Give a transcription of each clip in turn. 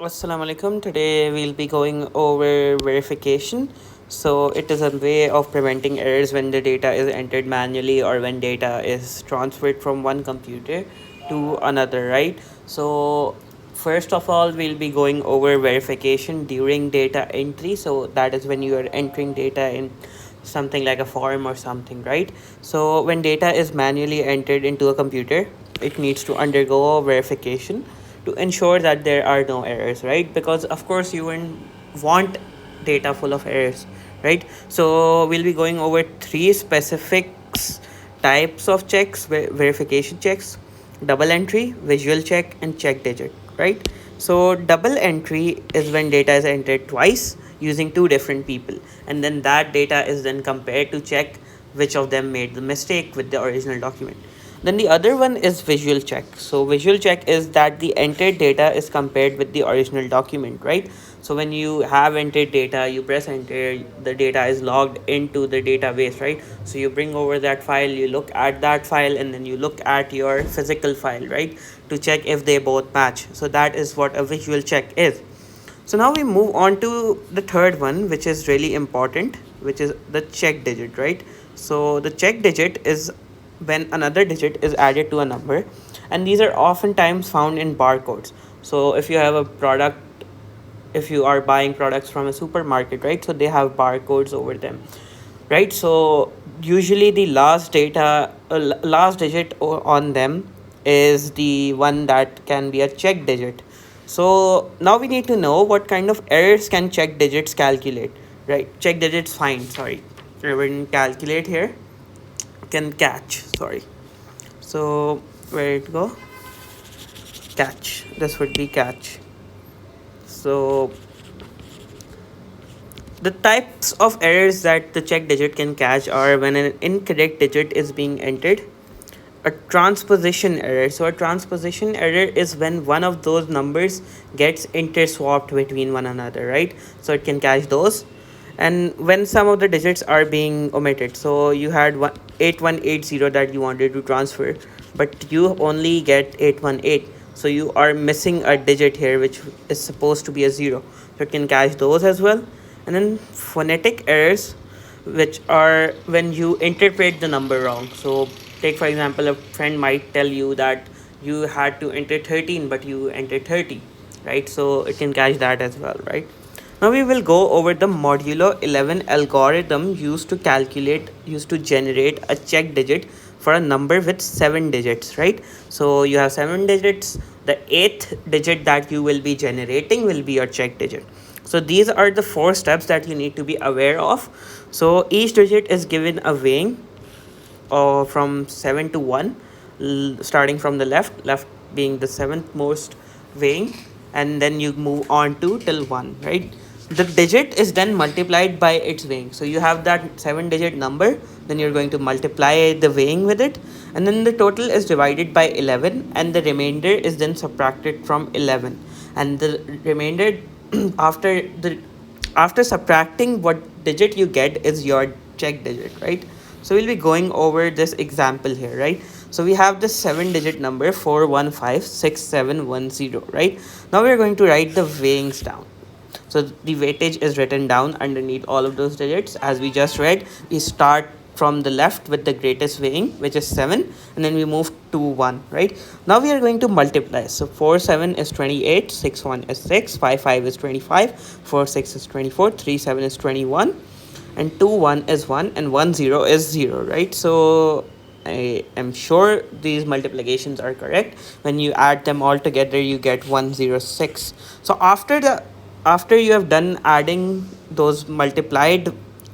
Assalamu alaikum. Today we'll be going over verification. So it is a way of preventing errors when the data is entered manually or when data is transferred from one computer to another, right? So first of all, we'll be going over verification during data entry. So that is when you are entering data in something like a form or something, right? So when data is manually entered into a computer, it needs to undergo verification to ensure that there are no errors, right? Because of course you wouldn't want data full of errors, right? So we'll be going over three specific types of checks, verification checks: double entry, visual check, and check digit, right? So double entry is when data is entered twice using two different people, and then that data is then compared to check which of them made the mistake with the original document. Then the other one is visual check. So visual check is that the entered data is compared with the original document, right? So when you have entered data, you press enter, the data is logged into the database, right? So you bring over that file, you look at that file, and then you look at your physical file, right, to check if they both match. So that is what a visual check is. So now we move on to the third one, which is really important, which is the check digit, right? So the check digit is when another digit is added to a number, and these are oftentimes found in barcodes. So if you have a product, if you are buying products from a supermarket, right, so they have barcodes over them, right? So usually the last digit on them is the one that can be a check digit. So now we need to know what kind of errors can check digits calculate, right? Check digits find, sorry, I wouldn't calculate here, can catch, sorry. So where it go, catch, this would be catch. So the types of errors that the check digit can catch are when an incorrect digit is being entered, a transposition error. So a transposition error is when one of those numbers gets interswapped between one another, right? So it can catch those. And when some of the digits are being omitted, so you had 8180 that you wanted to transfer, but you only get 818, so you are missing a digit here which is supposed to be a 0, so it can catch those as well. And then phonetic errors, which are when you interpret the number wrong. So take for example, a friend might tell you that you had to enter 13 but you entered 30, right? So it can catch that as well, right? Now we will go over the modulo 11 algorithm used to generate a check digit for a number with 7 digits, right? So you have 7 digits, the 8th digit that you will be generating will be your check digit. So these are the 4 steps that you need to be aware of. So each digit is given a weighing from 7 to 1, starting from the left being the 7th most weighing, and then you move on to till 1, right? The digit is then multiplied by its weighing. So you have that 7 digit number, then you're going to multiply the weighing with it, and then the total is divided by 11, and the remainder is then subtracted from 11, and the remainder after the after subtracting what digit you get is your check digit, right? So we'll be going over this example here, right? So we have this 7 digit number 4156710, right? Now we're going to write the weighings down. So the weightage is written down underneath all of those digits. As we just read, we start from the left with the greatest weighing, which is 7, and then we move to 1, right? Now we are going to multiply. So 47 is 28, 61 is 6, 55 is 25, 46 is 24, 37 is 21, and 21 is 1, and 10 is 0, right? So I am sure these multiplications are correct. When you add them all together, you get 106. So after you have done adding those multiplied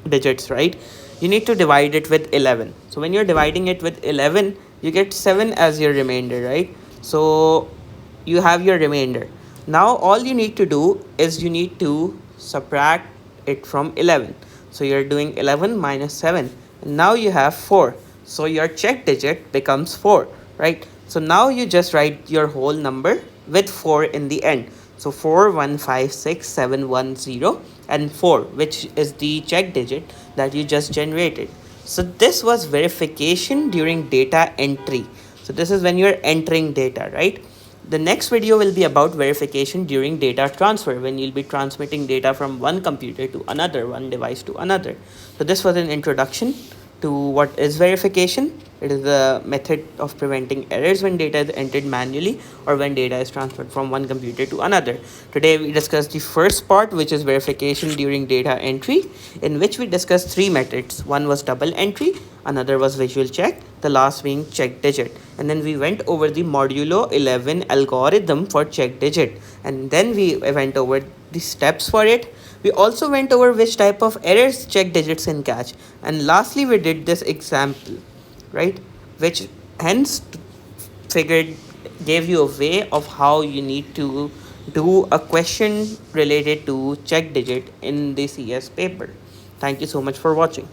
digits, right, you need to divide it with 11. So when you're dividing it with 11, you get 7 as your remainder, right? So you have your remainder. Now all you need to do is you need to subtract it from 11. So you're doing 11 minus 7, and now you have 4. So your check digit becomes 4, right? So now you just write your whole number with 4 in the end. So 4156710 and 4, which is the check digit that you just generated. So this was verification during data entry. So this is when you're entering data, right? The next video will be about verification during data transfer, when you'll be transmitting data from one computer to another, one device to another. So this was an introduction to what is verification. It is a method of preventing errors when data is entered manually or when data is transferred from one computer to another. Today we discussed the first part, which is verification during data entry, in which we discussed three methods. One was double entry, another was visual check, the last being check digit. And then we went over the modulo 11 algorithm for check digit, and then we went over the steps for it. We also went over which type of errors check digits can catch, and lastly we did this example, right, which hence figured gave you a way of how you need to do a question related to check digit in the CS paper. Thank you so much for watching.